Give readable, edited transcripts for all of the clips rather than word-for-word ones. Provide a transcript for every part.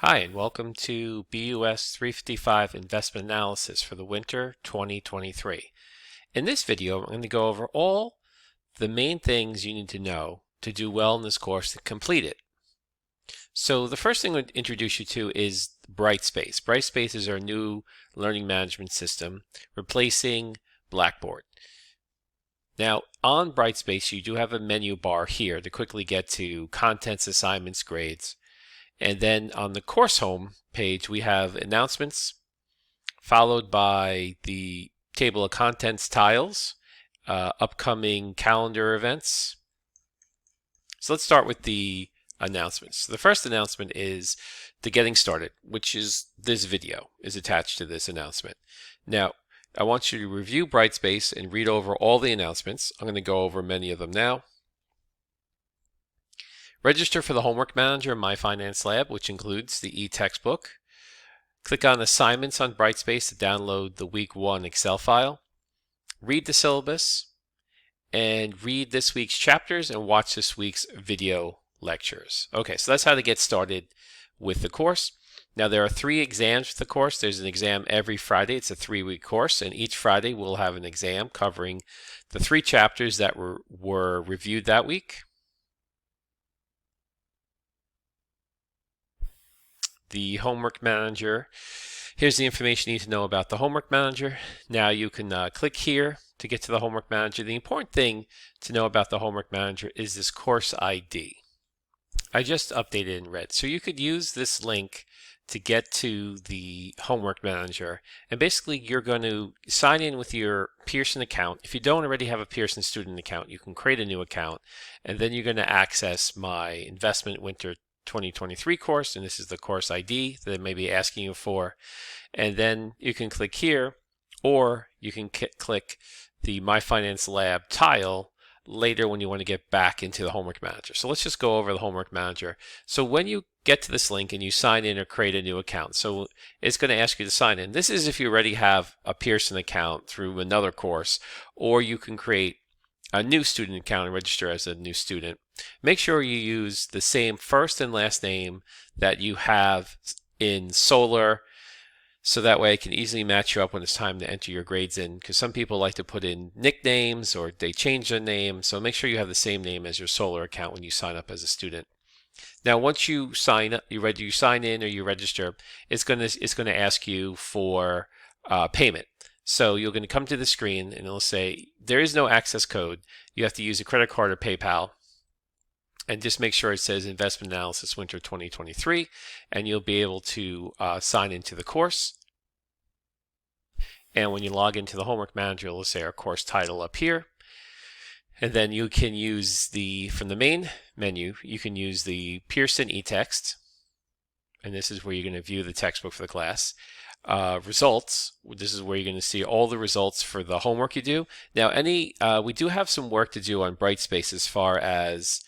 Hi, and welcome to BUS355 Investment Analysis for the winter 2023. In this video, I'm going to go over all the main things you need to know to do well in this course to complete it. So the first thing I would introduce you to is Brightspace. Brightspace is our new learning management system replacing Blackboard. Now, on Brightspace, you do have a menu bar here to quickly get to contents, assignments, grades. And then on the course home page, we have announcements, followed by the table of contents tiles, upcoming calendar events. So let's start with the announcements. The first announcement is the getting started, which is this video is attached to this announcement. Now, I want you to review Brightspace and read over all the announcements. I'm going to go over many of them now. Register for the Homework Manager in My Finance Lab, which includes the e-textbook. Click on Assignments on Brightspace to download the Week 1 Excel file. Read the syllabus, and read this week's chapters and watch this week's video lectures. Okay, so that's how to get started with the course. Now there are 3 exams for the course. There's an exam every Friday. It's a 3-week course, and each Friday we'll have an exam covering the 3 chapters that were reviewed that week. The Homework Manager. Here's the information you need to know about the Homework Manager. Now you can click here to get to the Homework Manager. The important thing to know about the Homework Manager is this course ID. I just updated in red. So you could use this link to get to the Homework Manager, and basically you're going to sign in with your Pearson account. If you don't already have a Pearson student account, you can create a new account, and then you're going to access my Investment Winter 2023 course, and this is the course ID that it may be asking you for. And then you can click here, or you can click the My Finance Lab tile later when you want to get back into the Homework Manager. So let's just go over the Homework Manager. So when you get to this link and you sign in or create a new account, so it's going to ask you to sign in. This is if you already have a Pearson account through another course, or you can create a new student account and register as a new student. Make sure you use the same first and last name that you have in Solar, so that way I can easily match you up when it's time to enter your grades in, because some people like to put in nicknames or they change their name. So make sure you have the same name as your Solar account when you sign up as a student. Now, once you sign up, you sign in or you register, it's going to ask you for payment. So you're going to come to the screen and it'll say there is no access code. You have to use a credit card or PayPal. And just make sure it says Investment Analysis Winter 2023, and you'll be able to sign into the course. And when you log into the Homework Manager, it'll say our course title up here. And then you can use from the main menu, you can use the Pearson eText. And this is where you're going to view the textbook for the class. Results, this is where you're going to see all the results for the homework you do. Now, we do have some work to do on Brightspace as far as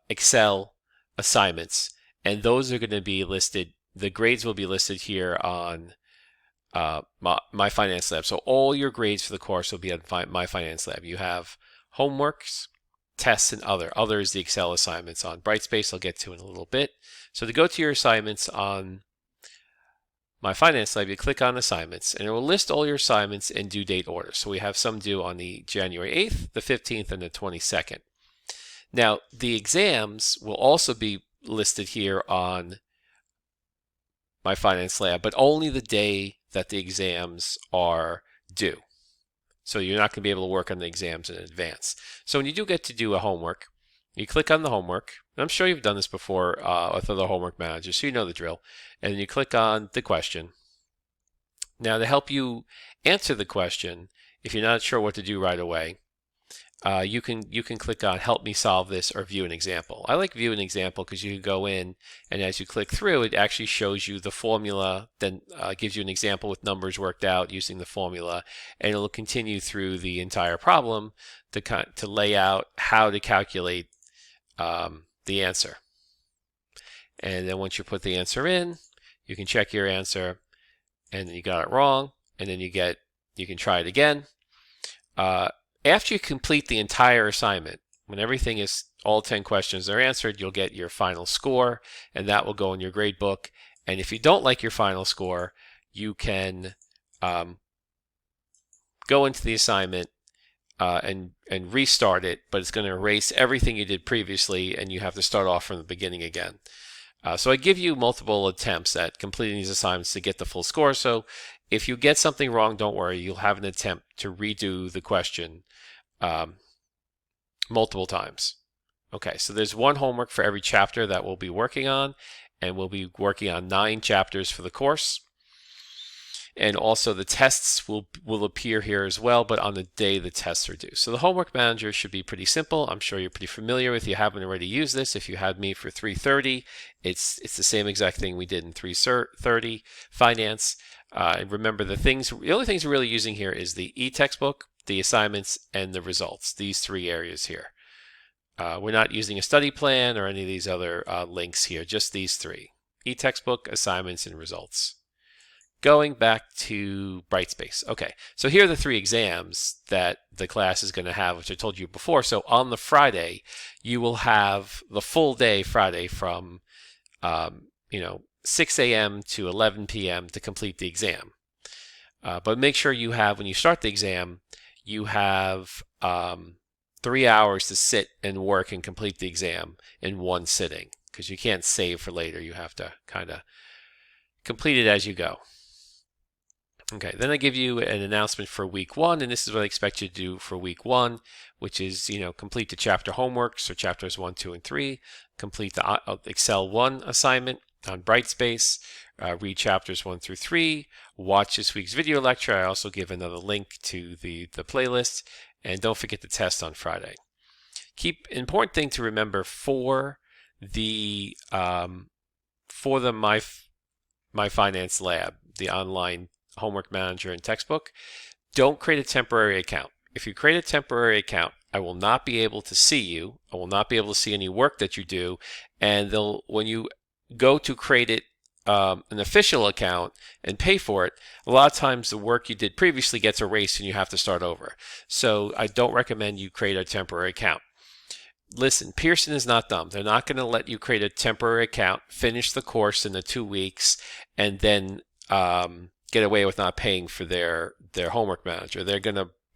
Excel assignments, and those are going to be listed. The grades will be listed here on My Finance Lab. So all your grades for the course will be on My Finance Lab. You have homeworks, tests, and others the Excel assignments on Brightspace I'll get to in a little bit. So to go to your assignments on My Finance Lab, you click on assignments, and it will list all your assignments in due date order. So we have some due on the January 8th, the 15th, and the 22nd. Now, the exams will also be listed here on My Finance Lab, but only the day that the exams are due. So you're not going to be able to work on the exams in advance. So when you do get to do a homework, you click on the homework. And I'm sure you've done this before with other homework managers, so you know the drill. And then you click on the question. Now, to help you answer the question, if you're not sure what to do right away, you can click on Help Me Solve This or View an Example. I like View an Example because you can go in, and as you click through, it actually shows you the formula, then gives you an example with numbers worked out using the formula, and it'll continue through the entire problem to lay out how to calculate the answer. And then once you put the answer in, you can check your answer, and then you got it wrong, and then you can try it again. After you complete the entire assignment, when everything is all 10 questions are answered, you'll get your final score, and that will go in your grade book. And if you don't like your final score, you can go into the assignment and restart it, but it's going to erase everything you did previously, and you have to start off from the beginning again. So I give you multiple attempts at completing these assignments to get the full score. So if you get something wrong, don't worry, you'll have an attempt to redo the question multiple times. Okay, so there's one homework for every chapter that we'll be working on, and we'll be working on 9 chapters for the course. And also the tests will appear here as well, but on the day the tests are due. So the homework manager should be pretty simple. I'm sure you're pretty familiar with it. You haven't already used this. If you had me for 330, it's the same exact thing we did in 330 finance. And remember, the only things we're really using here is the e-textbook, the assignments, and the results. These 3 areas here. We're not using a study plan or any of these other links here, just these 3. E-textbook, assignments, and results. Going back to Brightspace. Okay, so here are the 3 exams that the class is going to have, which I told you before. So on the Friday, you will have the full day Friday from 6 a.m. to 11 p.m. to complete the exam. But make sure you have, when you start the exam, you have 3 hours to sit and work and complete the exam in one sitting, because you can't save for later. You have to kind of complete it as you go. Okay, then I give you an announcement for week 1, and this is what I expect you to do for week 1, which is, complete the chapter homework, so chapters 1, 2, and 3, complete the Excel 1 assignment on Brightspace, read chapters 1 through 3, watch this week's video lecture. I also give another link to the playlist, and don't forget the test on Friday. Important thing to remember for the My Finance Lab, the online homework manager and textbook, don't create a temporary account. If you create a temporary account, I will not be able to see you. I will not be able to see any work that you do. And when you go to create it, an official account and pay for it, a lot of times the work you did previously gets erased and you have to start over. So I don't recommend you create a temporary account. Listen, Pearson is not dumb. They're not going to let you create a temporary account, finish the course in the 2 weeks, and then get away with not paying for their homework manager.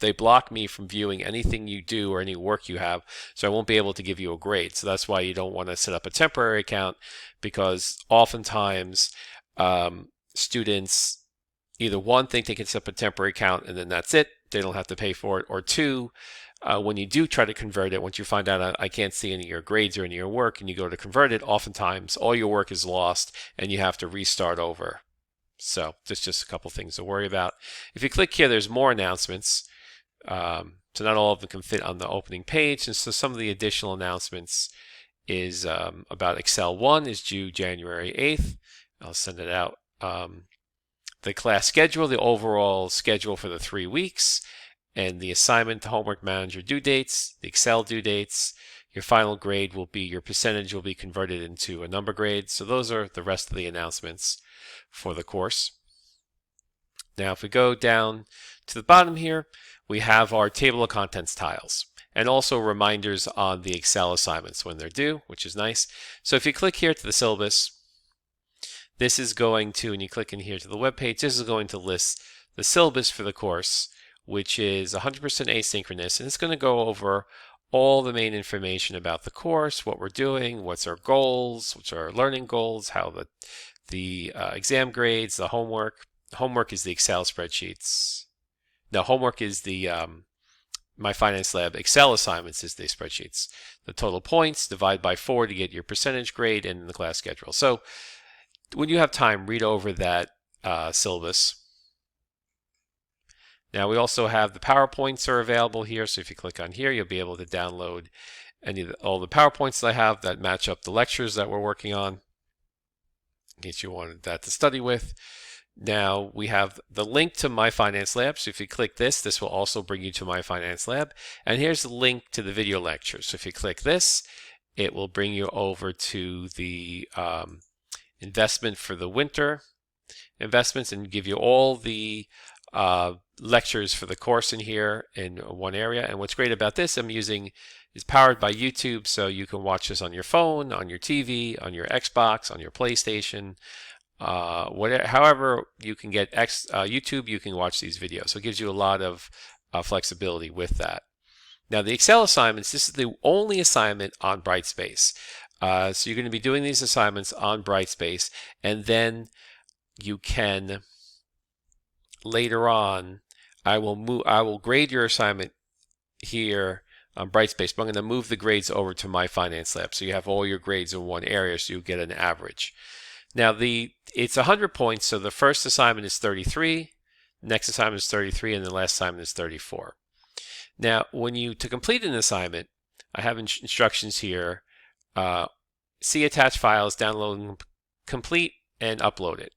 They block me from viewing anything you do or any work you have, so I won't be able to give you a grade. So that's why you don't want to set up a temporary account, because oftentimes students either, 1, think they can set up a temporary account and then that's it, they don't have to pay for it, or 2, when you do try to convert it, once you find out I can't see any of your grades or any of your work, and you go to convert it, oftentimes all your work is lost and you have to restart over. So there's just a couple things to worry about. If you click here, there's more announcements. So not all of them can fit on the opening page. And so some of the additional announcements is about Excel 1 is due January 8th. I'll send it out. The class schedule, the overall schedule for the 3 weeks, and the assignment, the homework manager due dates, the Excel due dates. Your final grade will be, your percentage will be converted into a number grade. So those are the rest of the announcements for the course. Now if we go down to the bottom here, we have our table of contents tiles, and also reminders on the Excel assignments when they're due, which is nice. So if you click here to the syllabus, this is going to, and you click in here to the web page, this is going to list the syllabus for the course, which is 100% asynchronous, and it's going to go over all the main information about the course, what we're doing, what's our goals, what's our learning goals, how the exam grades, the homework. Homework is the Excel spreadsheets. No, homework is the My Finance Lab. Excel assignments is the spreadsheets. The total points, divide by 4 to get your percentage grade, and the class schedule. So when you have time, read over that syllabus. Now we also have the PowerPoints are available here. So if you click on here, you'll be able to download all the PowerPoints that I have that match up the lectures that we're working on, in case you wanted that to study with. Now we have the link to My Finance Lab. So if you click this, this will also bring you to My Finance Lab. And here's the link to the video lecture. So if you click this, it will bring you over to the investment for the winter investments, and give you all the lectures for the course in here in one area. And what's great about this, I'm using is powered by YouTube, so you can watch this on your phone, on your TV, on your Xbox, on your PlayStation, whatever. However you can get YouTube, you can watch these videos. So it gives you a lot of flexibility with that. Now the Excel assignments, this is the only assignment on Brightspace. So you're going to be doing these assignments on Brightspace, and then you can later on, I will grade your assignment here on Brightspace, but I'm going to move the grades over to My Finance Lab, so you have all your grades in one area, so you get an average. Now it's 100 points, so the first assignment is 33, next assignment is 33, and the last assignment is 34. Now, to complete an assignment, I have instructions here. See attached files, download, complete, and upload it.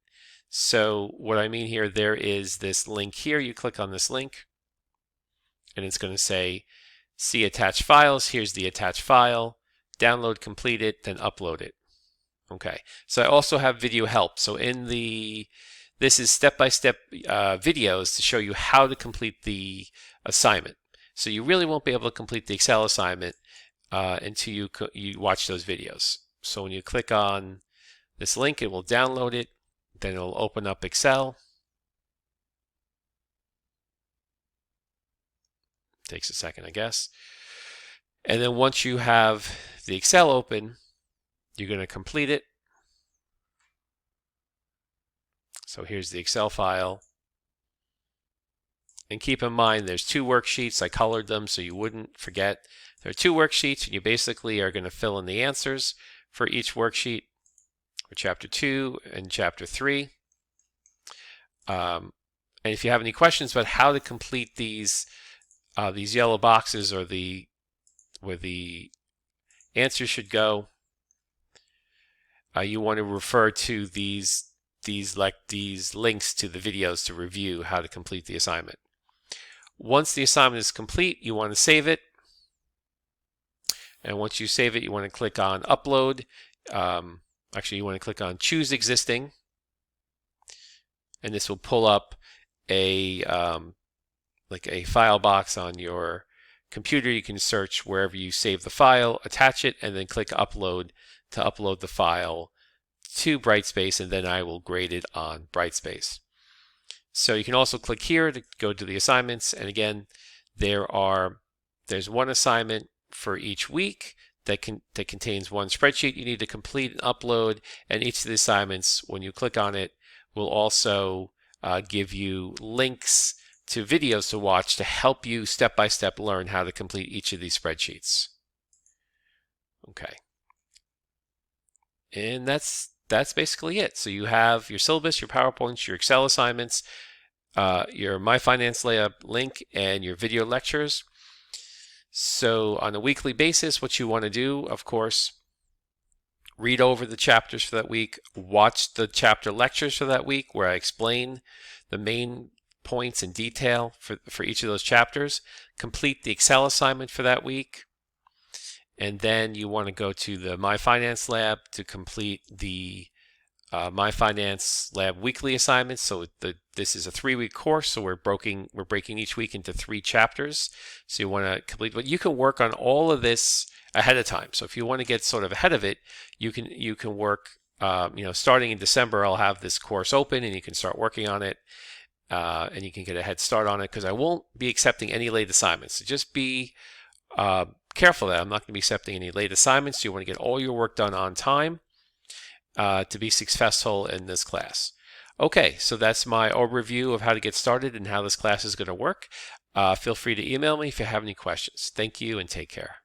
So what I mean here, there is this link here. You click on this link, and it's going to say, see attached files. Here's the attached file. Download, complete it, then upload it. Okay. So I also have video help. So this is step-by-step videos to show you how to complete the assignment. So you really won't be able to complete the Excel assignment until you watch those videos. So when you click on this link, it will download it. Then it'll open up Excel. Takes a second, I guess. And then once you have the Excel open, you're going to complete it. So here's the Excel file. And keep in mind, there's 2 worksheets. I colored them so you wouldn't forget. There are 2 worksheets, and you basically are going to fill in the answers for each worksheet for Chapter 2 and Chapter 3. And if you have any questions about how to complete these yellow boxes or where the answers should go, you want to refer to these links to the videos to review how to complete the assignment. Once the assignment is complete, you want to save it. And once you save it, you want to click on Upload. Actually, you want to click on Choose Existing. And this will pull up like a file box on your computer. You can search wherever you save the file, attach it, and then click Upload to upload the file to Brightspace, and then I will grade it on Brightspace. So you can also click here to go to the assignments, and again, there's one assignment for each week that contains one spreadsheet you need to complete and upload, and each of the assignments, when you click on it, will also give you links to videos to watch to help you step-by-step learn how to complete each of these spreadsheets. Okay. And that's basically it. So you have your syllabus, your PowerPoints, your Excel assignments, your My Finance Lab link, and your video lectures. So on a weekly basis, what you want to do, of course, read over the chapters for that week, watch the chapter lectures for that week where I explain the main points in detail for each of those chapters, complete the Excel assignment for that week, and then you want to go to the My Finance Lab to complete the My Finance Lab weekly assignments. So this is a 3-week course, so we're breaking each week into 3 chapters. So you want to complete, but you can work on all of this ahead of time. So if you want to get sort of ahead of it, you can work. Starting in December, I'll have this course open, and you can start working on it, and you can get a head start on it because I won't be accepting any late assignments. So just be careful that I'm not going to be accepting any late assignments. You want to get all your work done on time to be successful in this class. Okay, so that's my overview of how to get started and how this class is going to work. Feel free to email me if you have any questions. Thank you and take care.